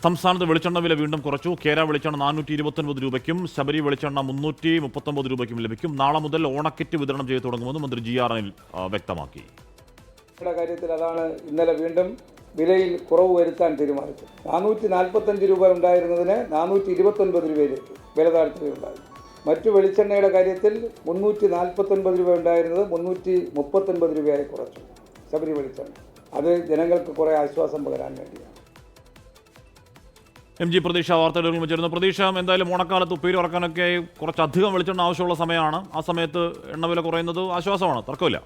സംസ്ഥാനത്ത് വെളിച്ചെണ്ണ വില വീണ്ടും കുറച്ചു. കേര വെളിച്ചെണ്ണ 429 രൂപയ്ക്കും ശബരി വെളിച്ചെണ്ണ 339 രൂപയ്ക്കും ലഭിക്കും. നാളെ മുതൽ ഓണക്കിറ്റ് വിതരണം ചെയ്തു തുടങ്ങുമെന്ന് മന്ത്രി GRN വ്യക്തമാക്കി. കാര്യത്തിൽ അതാണ് ഇന്നലെ വീണ്ടും വിലയിൽ കുറവ് വരുത്താൻ തീരുമാനിച്ചു. 445 രൂപ ഉണ്ടായിരുന്നതിന് 429 രൂപയിലേക്ക് വില താഴ്ത്തുകയുണ്ടായി. മറ്റു വെളിച്ചെണ്ണയുടെ കാര്യത്തിൽ 349 രൂപ ഉണ്ടായിരുന്നത് 339 രൂപയായി കുറച്ചു. ശബരി വെളിച്ചെണ്ണ അത് ജനങ്ങൾക്ക് കുറേ ആശ്വാസം പകരാൻ വേണ്ടിയാണ്. MG പ്രതീക്ഷ വാർത്തകളിൽ വെച്ചിരുന്നു. പ്രതീക്ഷ എന്തായാലും ഓണക്കാലത്ത് ഉപ്പേരി ഉറക്കാനൊക്കെ കുറച്ചധികം വെളിച്ചെണ്ണ ആവശ്യമുള്ള സമയമാണ്. ആ സമയത്ത് എണ്ണവില കുറയുന്നത് ആശ്വാസമാണ്, തർക്കമില്ല.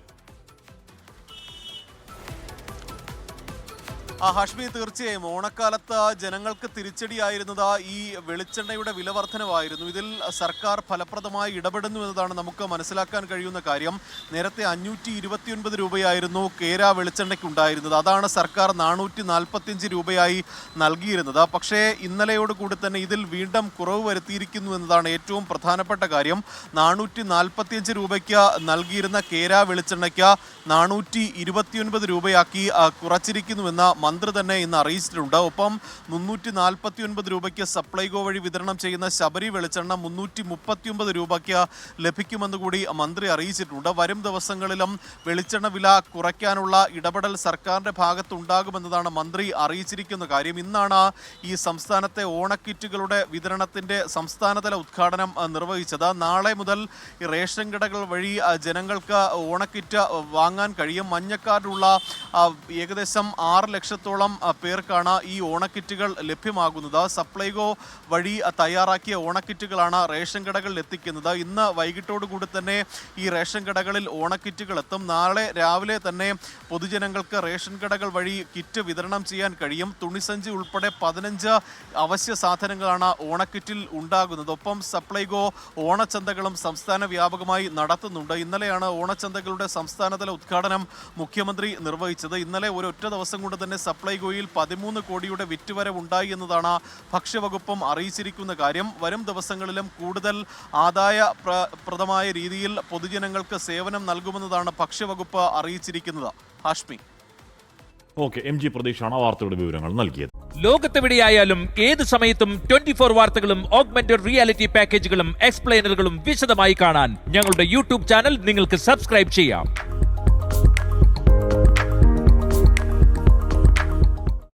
ഹാഷ്മി, തീർച്ചയായും ഓണക്കാലത്ത് ജനങ്ങൾക്ക് തിരിച്ചടിയായിരുന്നത് ഈ വെളിച്ചെണ്ണയുടെ വില വർധനവായിരുന്നു. ഇതിൽ സർക്കാർ ഫലപ്രദമായി ഇടപെടുന്നു എന്നതാണ് നമുക്ക് മനസ്സിലാക്കാൻ കഴിയുന്ന കാര്യം. നേരത്തെ 529 രൂപയായിരുന്നു കേര വെളിച്ചെണ്ണയ്ക്ക് ഉണ്ടായിരുന്നത്. അതാണ് സർക്കാർ 445 രൂപയായി നൽകിയിരുന്നത്. പക്ഷേ ഇന്നലെയോടുകൂടി തന്നെ ഇതിൽ വീണ്ടും കുറവ് വരുത്തിയിരിക്കുന്നു എന്നതാണ് ഏറ്റവും പ്രധാനപ്പെട്ട കാര്യം. 445 രൂപയ്ക്ക് നൽകിയിരുന്ന കേര വെളിച്ചെണ്ണയ്ക്ക് 429 രൂപയാക്കി കുറച്ചിരിക്കുന്നുവെന്ന് മന്ത്രി തന്നെ ഇന്ന് അറിയിച്ചിട്ടുണ്ട്. ഒപ്പം 349 രൂപയ്ക്ക് സപ്ലൈകോ വഴി വിതരണം ചെയ്യുന്ന ശബരി വെളിച്ചെണ്ണ 339 രൂപയ്ക്ക് ലഭിക്കുമെന്ന് കൂടി മന്ത്രി അറിയിച്ചിട്ടുണ്ട്. വരും ദിവസങ്ങളിലും വെളിച്ചെണ്ണ വില കുറയ്ക്കാനുള്ള ഇടപെടൽ സർക്കാരിൻ്റെ ഭാഗത്തുണ്ടാകുമെന്നതാണ് മന്ത്രി അറിയിച്ചിരിക്കുന്ന കാര്യം. ഇന്നാണ് ഈ സംസ്ഥാനത്തെ ഓണക്കിറ്റുകളുടെ വിതരണത്തിൻ്റെ സംസ്ഥാനതല ഉദ്ഘാടനം നിർവഹിച്ചത്. നാളെ മുതൽ ഈ റേഷൻ കടകൾ വഴി ജനങ്ങൾക്ക് ഓണക്കിറ്റ് വാങ്ങാൻ കഴിയും. മഞ്ഞക്കാർഡുള്ള ഏകദേശം 6 ലക്ഷത്തോളം പേർക്കാണ് ഈ ഓണക്കിറ്റുകൾ ലഭ്യമാകുന്നത്. സപ്ലൈകോ വഴി തയ്യാറാക്കിയ ഓണക്കിറ്റുകളാണ് റേഷൻ കടകളിൽ എത്തിക്കുന്നത്. ഇന്ന് വൈകിട്ടോടുകൂടി തന്നെ ഈ റേഷൻ കടകളിൽ ഓണക്കിറ്റുകൾ എത്തും. നാളെ രാവിലെ തന്നെ പൊതുജനങ്ങൾക്ക് റേഷൻ കടകൾ വഴി കിറ്റ് വിതരണം ചെയ്യാൻ കഴിയും. തുണിസഞ്ചി ഉൾപ്പെടെ 15 അവശ്യ സാധനങ്ങളാണ് ഓണക്കിറ്റിൽ ഉണ്ടാകുന്നത്. ഒപ്പം സപ്ലൈകോ ഓണച്ചന്തകളും സംസ്ഥാന വ്യാപകമായി നടത്തുന്നുണ്ട്. ഇന്നലെയാണ് ഓണച്ചന്തകളുടെ സംസ്ഥാനതല ഉദ്ഘാടനം മുഖ്യമന്ത്രി നിർവഹിച്ചത്. ഇന്നലെ ഒരൊറ്റ ദിവസം കൊണ്ട് തന്നെ സപ്ലൈകോയിൽ 13 കോടിയുടെ വിറ്റുവരവ് ഉണ്ടായി എന്നതാണ് ഭക്ഷ്യവകുപ്പും അറിയിച്ചിരിക്കുന്ന കാര്യം. വരും ദിവസങ്ങളിലും കൂടുതൽ ആദായപ്രദമായ രീതിയിൽ പൊതുജനങ്ങൾക്ക് സേവനം നൽകുമെന്നതാണ് ഭക്ഷ്യവകുപ്പ് അറിയിച്ചിരിക്കുന്നത്. ഹാഷ്മി. ഓക്കെ, MG പ്രതീക്ഷയാണ് വാർത്തയുടെ വിവരങ്ങൾ നൽകിയത്. ലോകത്തെവിടെയായാലും ഏത് സമയത്തും 24 വാർത്തകളും ഓഗ്മെന്റഡ് റിയാലിറ്റി പാക്കേജുകളും എക്സ്പ്ലെയിനറുകളും വിശദമായി കാണാൻ ഞങ്ങളുടെ YouTube ചാനൽ നിങ്ങൾക്ക് സബ്സ്ക്രൈബ് ചെയ്യാം.